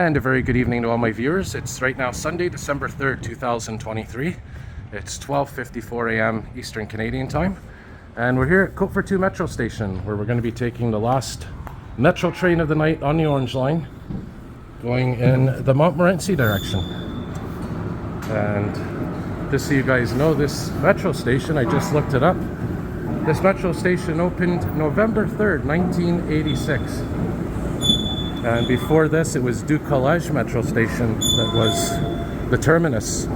And a very good evening to all my viewers. It's right now Sunday, December 3rd, 2023. It's 12:54 a.m. Eastern Canadian time. And we're here at Côte-Vertu Metro Station, where we're going to be taking the last metro train of the night on the Orange Line, going in the Montmorency direction. And just so you guys know, this metro station, I just looked it up. This metro station opened November 3rd, 1986. And before this, it was Du Collège Metro Station that was the terminus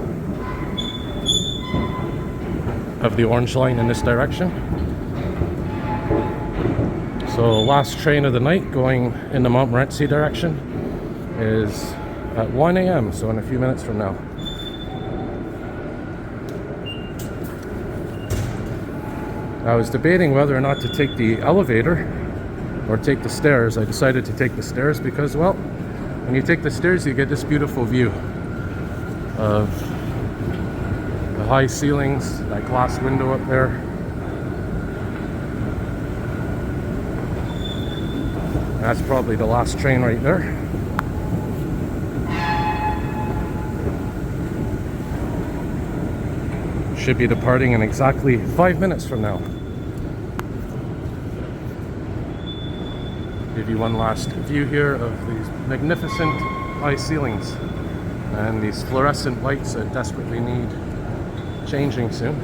of the Orange Line in this direction. So last train of the night going in the Montmorency direction is at 1 a.m., so in a few minutes from now. I was debating whether or not to take the elevator or take the stairs. I decided to take the stairs because, well, when you take the stairs, you get this beautiful view of the high ceilings, that glass window up there. That's probably the last train right there. Should be departing in exactly 5 minutes from now. Give you one last view here of these magnificent high ceilings and these fluorescent lights that desperately need changing soon.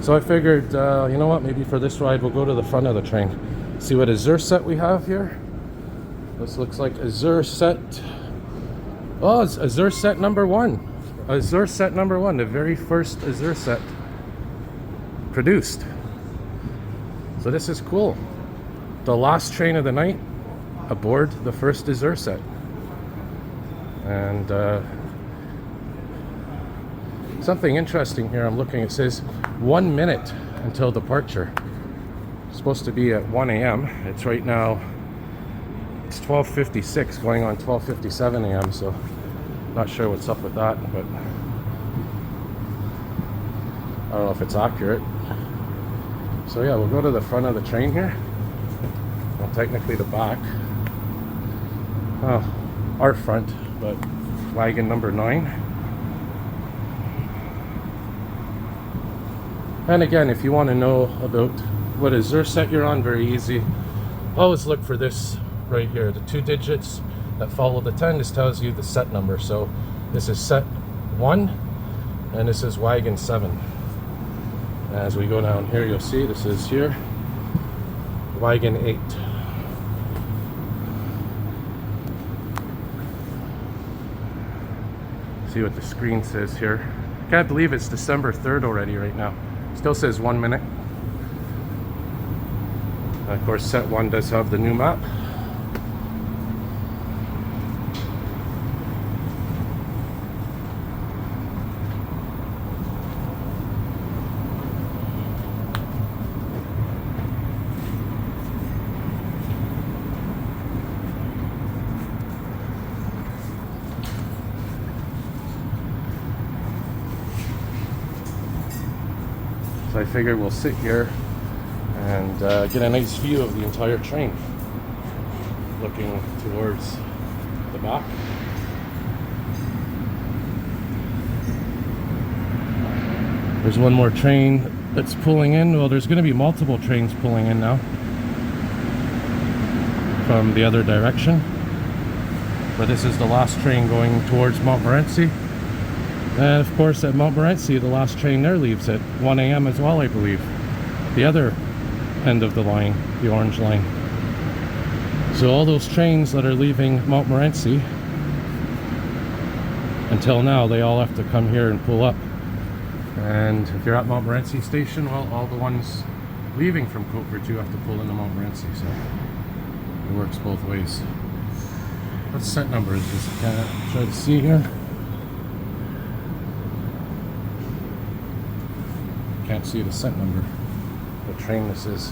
So I figured, you know what, maybe for this ride we'll go to the front of the train, see what AZUR Set we have here. This looks like AZUR Set. Oh, it's AZUR Set number 1. AZUR Set number 1, the very first AZUR Set produced. So this is cool. The last train of the night aboard the first AZUR Set. And something interesting here, I'm looking, it says 1 minute until departure. It's supposed to be at 1 a.m. It's right now, it's 12:56 going on 12:57 a.m. so not sure what's up with that, but I don't know if it's accurate. So yeah, we'll go to the front of the train here. Well, technically the back. Oh, our front, but wagon number 9. And again, if you want to know about what AZUR Set you're on, very easy. Always look for this right here, the 2 digits that follow the 10. This tells you the set number. So this is set 1 and this is wagon 7. As we go down here, you'll see this is here wagon 8. See what the screen says here. Can't believe it's December 3rd already right now. Still says 1 minute. And of course, set 1 does have the new map. So I figured we'll sit here and get a nice view of the entire train, looking towards the back. There's one more train that's pulling in. Well, there's going to be multiple trains pulling in now from the other direction. But this is the last train going towards Montmorency. And of course at Montmorency, the last train there leaves at 1 a.m. as well, I believe. The other end of the line, the Orange Line. So all those trains that are leaving Montmorency, until now, they all have to come here and pull up. And if you're at Montmorency Station, well, all the ones leaving from Côte-Vertu have to pull into Montmorency. So it works both ways. What set number is this? Can I try to see here? Can't see the set number. What train this is?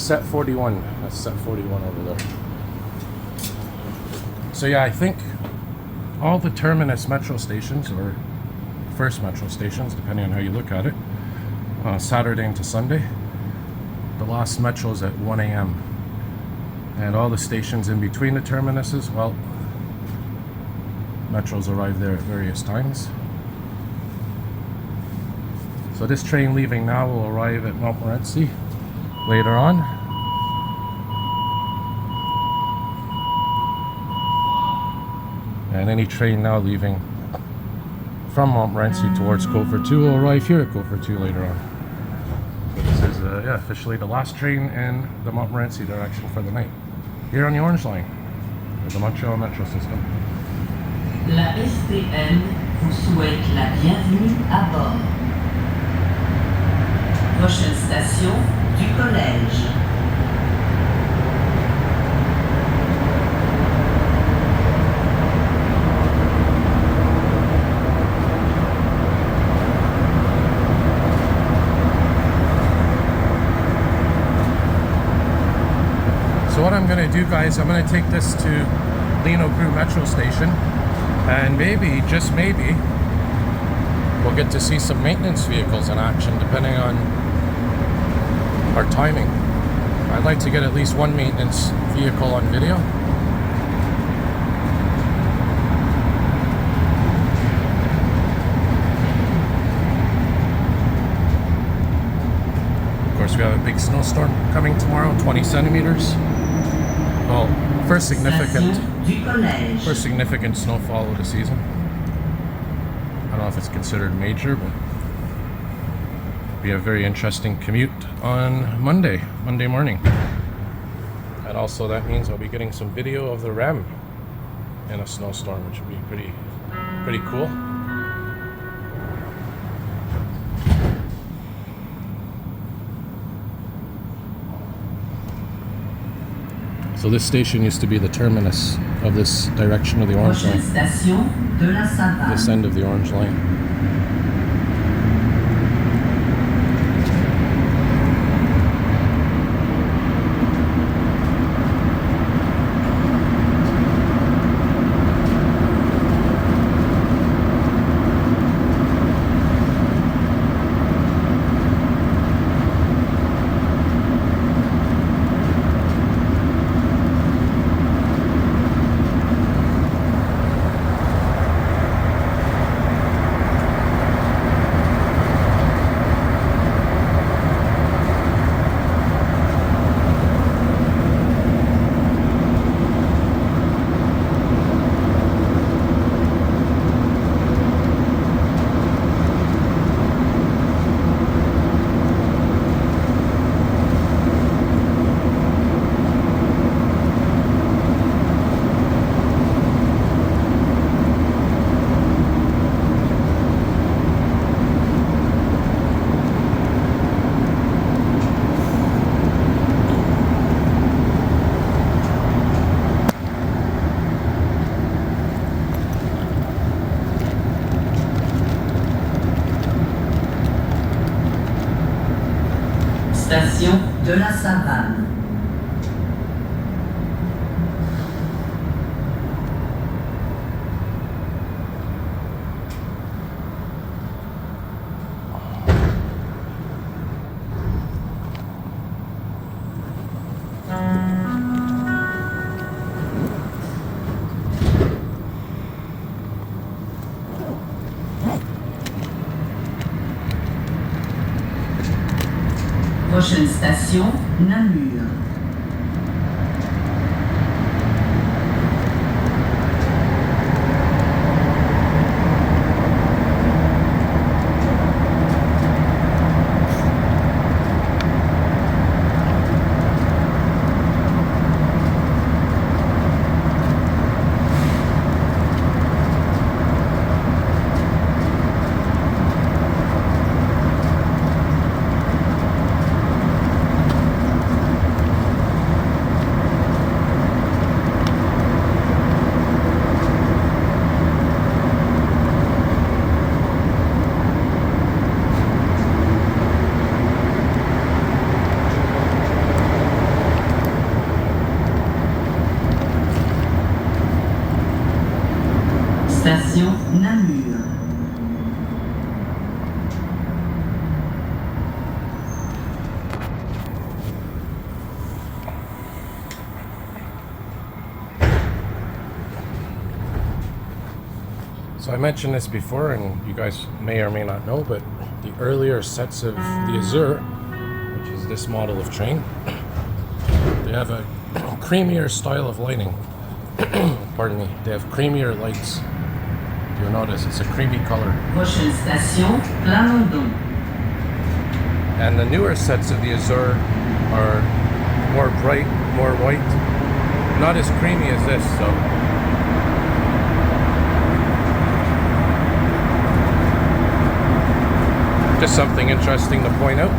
Set 41. That's set 41 over there. So yeah, I think all the terminus metro stations, or first metro stations, depending on how you look at it, Saturday into Sunday, The last metro is at 1 a.m. And all the stations in between the terminuses, well, metros arrive there at various times. So this train leaving now will arrive at Montmorency later on. And any train now leaving from Montmorency towards Côte-Vertu will arrive here at Côte-Vertu later on. So this is yeah, officially the last train in the Montmorency direction for the night. Here on the Orange Line, with the Montreal Metro system. La STN vous souhaite la bienvenue à bord. Prochaine station du collège. So what I'm going to do, guys, I'm going to take this to Lionel-Groulx Metro Station, and maybe, just maybe, we'll get to see some maintenance vehicles in action, depending on our timing. I'd like to get at least one maintenance vehicle on video. Of course, we have a big snowstorm coming tomorrow, 20 centimeters. Well, first significant snowfall of the season. I don't know if it's considered major, but it'll be a very interesting commute on Monday morning. And also that means I'll be getting some video of the REM in a snowstorm, which would be pretty cool. So this station used to be the terminus of this direction of the Orange Line. This end of the Orange Line. Station de la Savane. Prochaine station, Namur. Station Namur. So I mentioned this before, and you guys may or may not know, but the earlier sets of the AZUR, which is this model of train, they have a creamier style of lighting. Pardon me. They have creamier lights. You'll notice it's a creamy color. Prochaine station, Plamondon. And the newer sets of the AZUR are more bright, more white, not as creamy as this. So just something interesting to point out.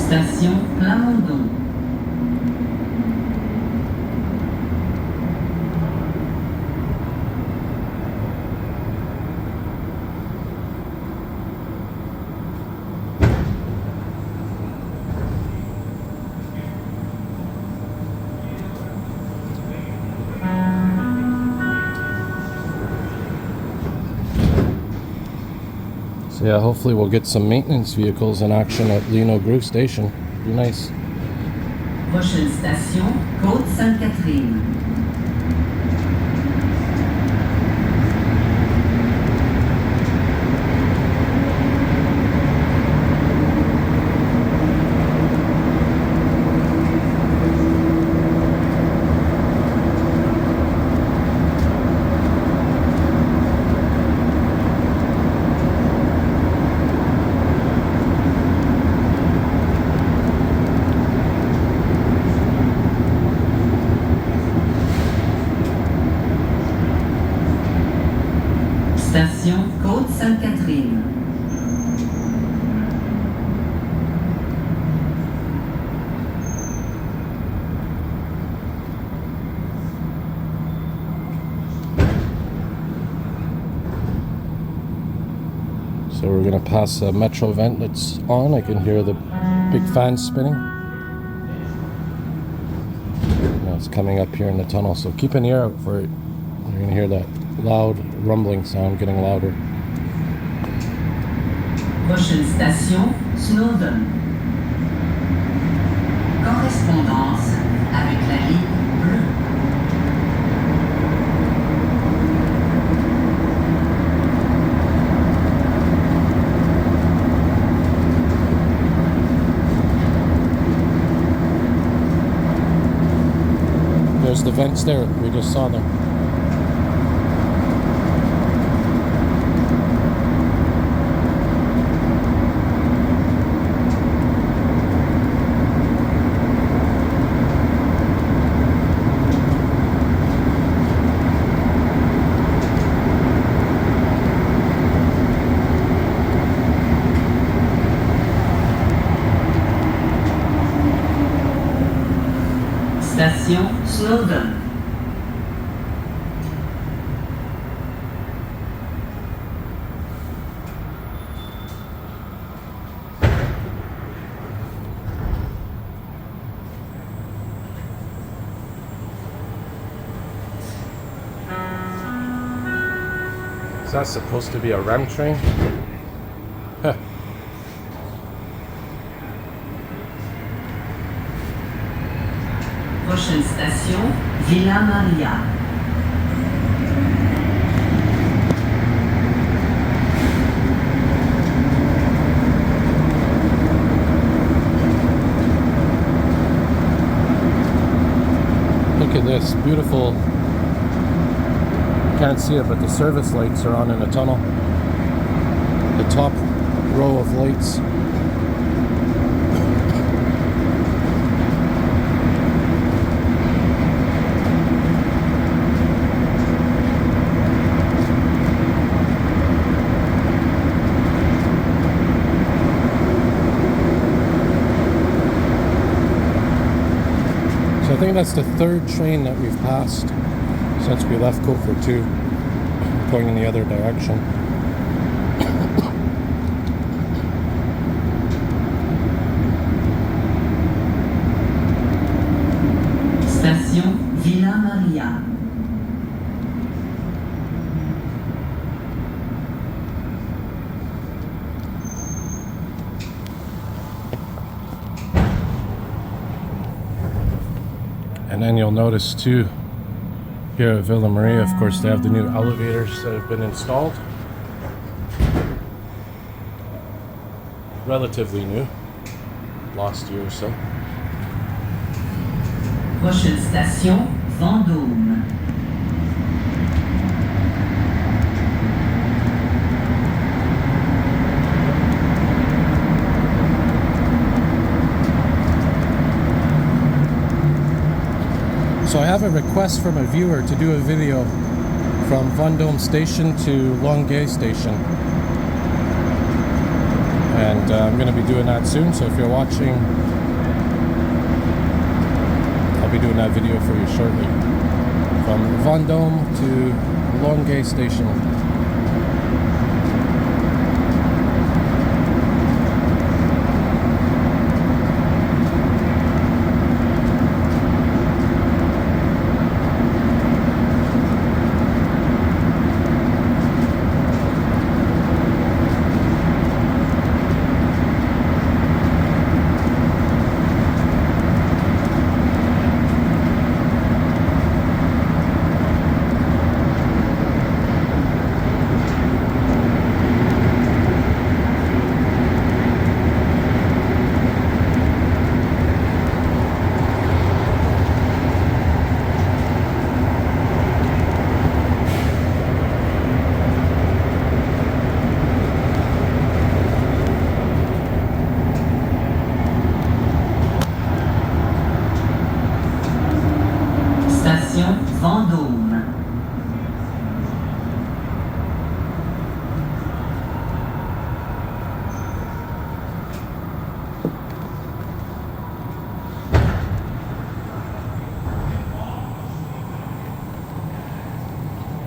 Station Plamondon. So yeah, hopefully we'll get some maintenance vehicles in action at Lionel-Groulx station. Be nice. Prochaine station, Côte-Sainte-Catherine. Station Côte-Sainte-Catherine. So we're gonna pass a Metro vent that's on. I can hear the big fan spinning. Now it's coming up here in the tunnel, so keep an ear out for it. You're gonna hear that loud rumbling sound getting louder. Prochaine station, Snowdon. Correspondance avec la ligne bleue. There's the vents there. We just saw them. Station Snowdon. Is that supposed to be a REM train? Huh. Prochaine station, Villa Maria. Look at this, beautiful. Can't see it, but the service lights are on in the tunnel. The top row of lights. So I think that's the third train that we've passed since we left Côte-Vertu, going in the other direction. Station Villa Maria. And then you'll notice too, here at Villa Maria, of course, they have the new elevators that have been installed. Relatively new, last year or so. Prochaine station, Vendôme. So I have a request from a viewer to do a video from Vendôme station to Longueuil station. And I'm going to be doing that soon, so if you're watching, I'll be doing that video for you shortly. From Vendôme to Longueuil station. Vendôme.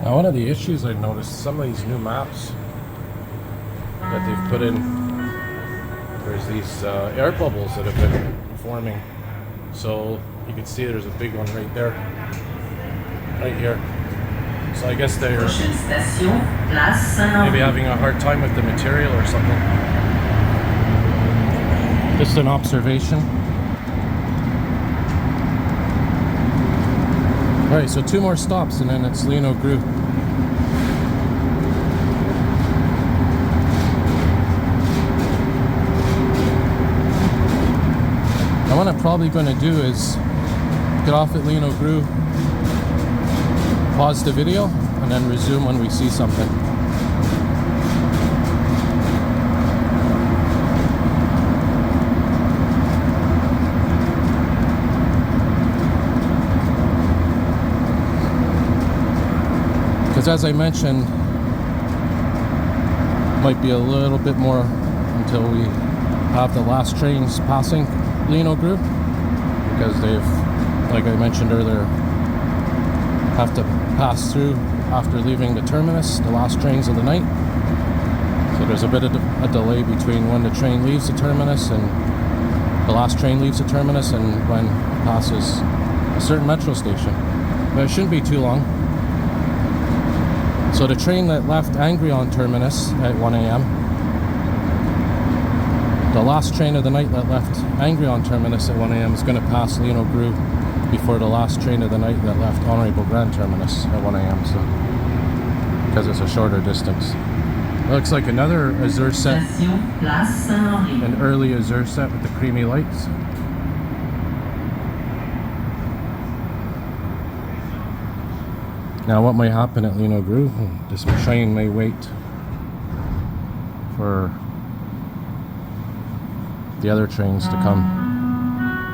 Now, one of the issues I noticed, some of these new maps that they've put in, there's these air bubbles that have been forming. So you can see there's a big one right there, right here. So I guess they're Prochaine station, Place Saint-Henri. maybe having a hard time with the material or something. Just an observation. Alright, so 2 more stops and then it's Lionel-Groulx. Now what I'm probably going to do is get off at Lionel-Groulx, pause the video, and then resume when we see something. Because as I mentioned, might be a little bit more until we have the last trains passing Lionel-Groulx, because they've, like I mentioned earlier, have to pass through after leaving the terminus, the last trains of the night. So there's a bit of a delay between when the train leaves the terminus and the last train leaves the terminus and when it passes a certain metro station. But it shouldn't be too long. So the train that left Angrion terminus at 1 a.m., the last train of the night that left Angrion terminus at 1 a.m. is going to pass Lionel-Groulx before the last train of the night that left Honorable Grand terminus at 1 a.m. So, because it's a shorter distance. It looks like another AZUR Set, Station Place Saint-Henri. an early AZUR Set with the creamy lights. Now what might happen at Lionel-Groulx, this train may wait for the other trains to come.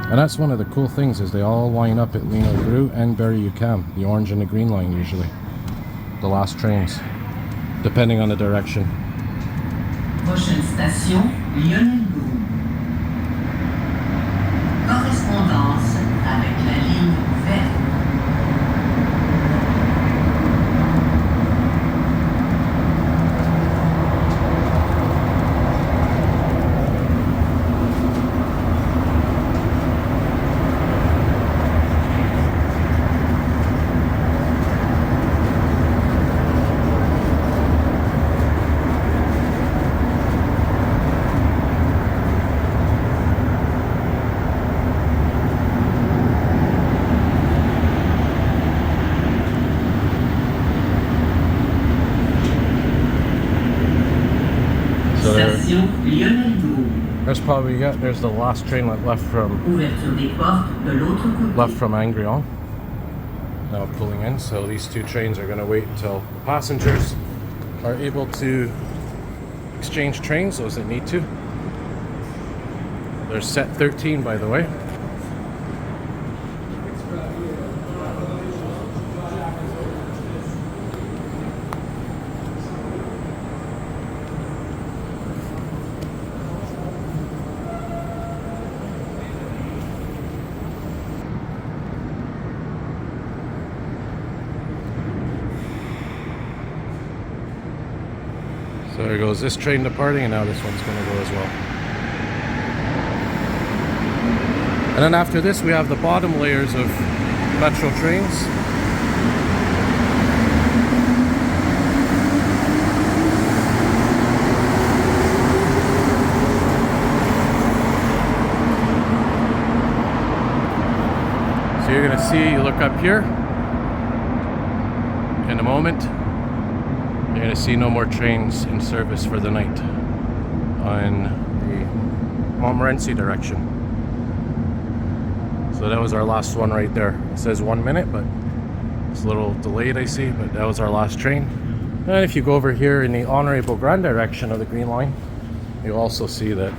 And that's one of the cool things, is they all line up at Lionel-Groulx and Berry-UQAM, the orange and the green line usually, the last trains, depending on the direction. Prochaine station, Lionel-Groulx. Correspondance avec la ligne Lionel-Groulx. There's probably, yeah, there's the last train that left from Ouverture des portes de l'autre côté. Angrion. Now pulling in, so these two trains are going to wait until passengers are able to exchange trains, those that need to. There's set 13, by the way. So there goes this train departing, and now this one's going to go as well. And then after this, we have the bottom layers of metro trains. So you're going to see, you look up here in a moment. You're going to see no more trains in service for the night on the Montmorency direction. So that was our last one right there. It says 1 minute, but it's a little delayed, I see, but that was our last train. And if you go over here in the Honorable Grand direction of the Green Line, you'll also see that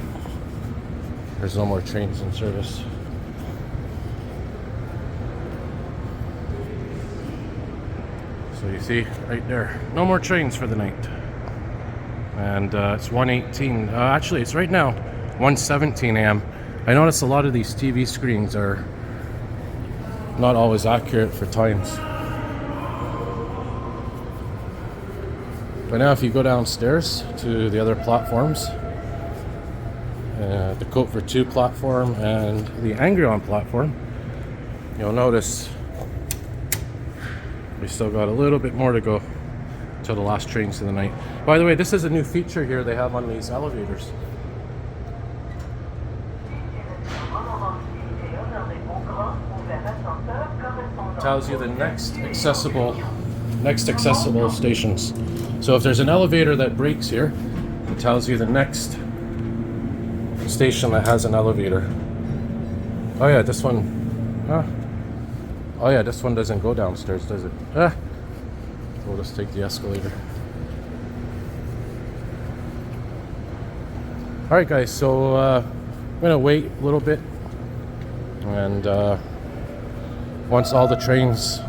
there's no more trains in service. So you see right there, no more trains for the night. And it's 1:18. Actually, it's right now 1:17 a.m. I notice a lot of these TV screens are not always accurate for times. But now if you go downstairs to the other platforms, the Côte-Vertu platform and the Angrion platform, you'll notice we still got a little bit more to go till the last trains of the night. By the way, this is a new feature here they have on these elevators. It tells you the next accessible stations. So if there's an elevator that breaks here, it tells you the next station that has an elevator. Oh yeah, this one. Oh yeah, this one doesn't go downstairs, does it? So we'll just take the escalator. Alright guys, so I'm gonna wait a little bit, and once all the trains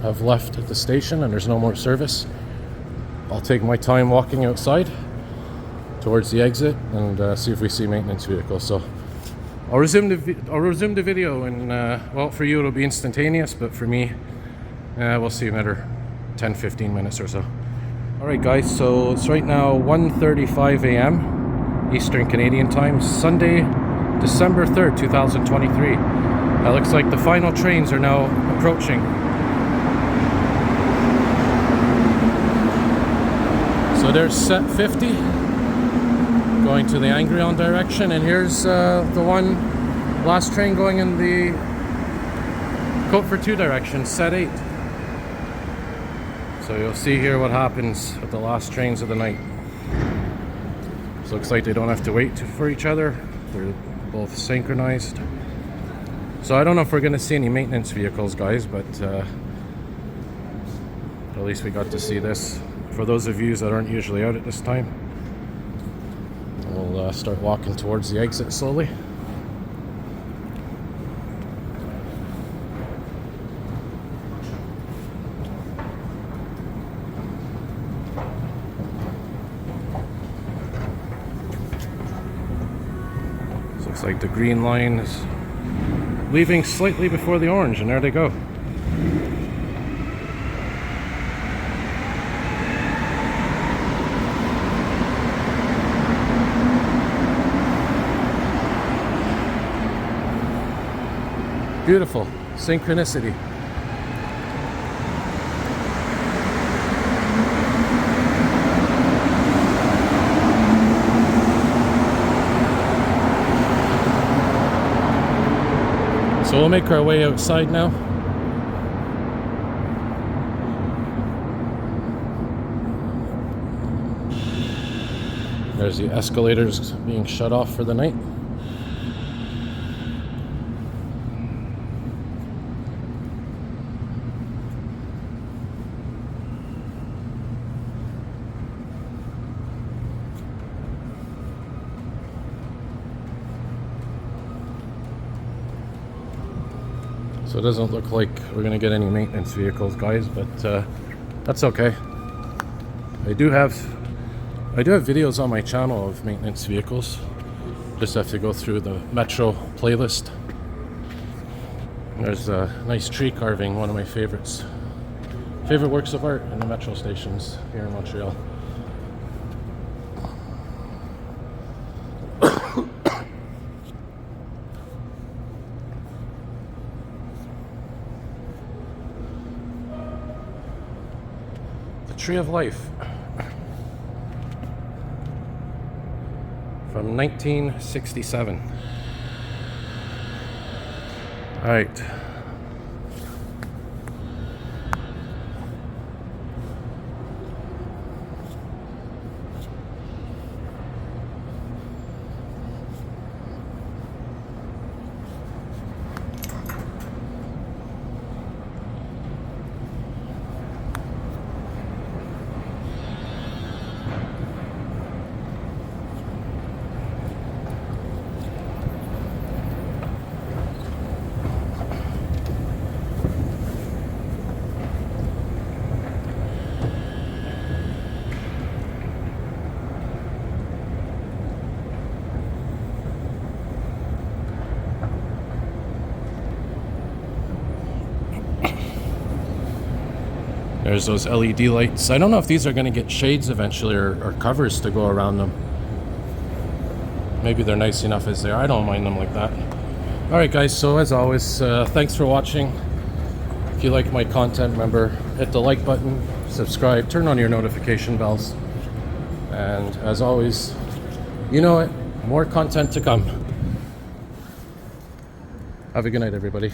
have left at the station and there's no more service, I'll take my time walking outside towards the exit and see if we see maintenance vehicles. So I'll resume the video, and well, for you it'll be instantaneous, but for me, we'll see another 10-15 minutes or so. Alright guys, so it's right now 1:35 a.m. Eastern Canadian Time, Sunday, December 3rd, 2023. It looks like the final trains are now approaching. So there's set 50 going to the Angrion direction, and here's the last train going in the Côte-Vertu direction, set 8. So you'll see here what happens with the last trains of the night. So looks like they don't have to wait for each other. They're both synchronized. So I don't know if we're going to see any maintenance vehicles, guys, but at least we got to see this. For those of you that aren't usually out at this time, we'll start walking towards the exit slowly. So looks like the green line is leaving slightly before the orange, and there they go. Beautiful synchronicity. So we'll make our way outside now. There's the escalators being shut off for the night. So it doesn't look like we're gonna get any maintenance vehicles, guys, but that's okay. I do have videos on my channel of maintenance vehicles. Just have to go through the Metro playlist. There's a nice tree carving, one of my favorites. Favorite works of art in the Metro stations here in Montreal. The Tree of Life. From 1967. All right. There's those LED lights. I don't know if these are going to get shades eventually or covers to go around them. Maybe they're nice enough as they are. I don't mind them like that. Alright guys, so as always, thanks for watching. If you like my content, remember, hit the like button, subscribe, turn on your notification bells. And as always, you know it, more content to come. Have a good night, everybody.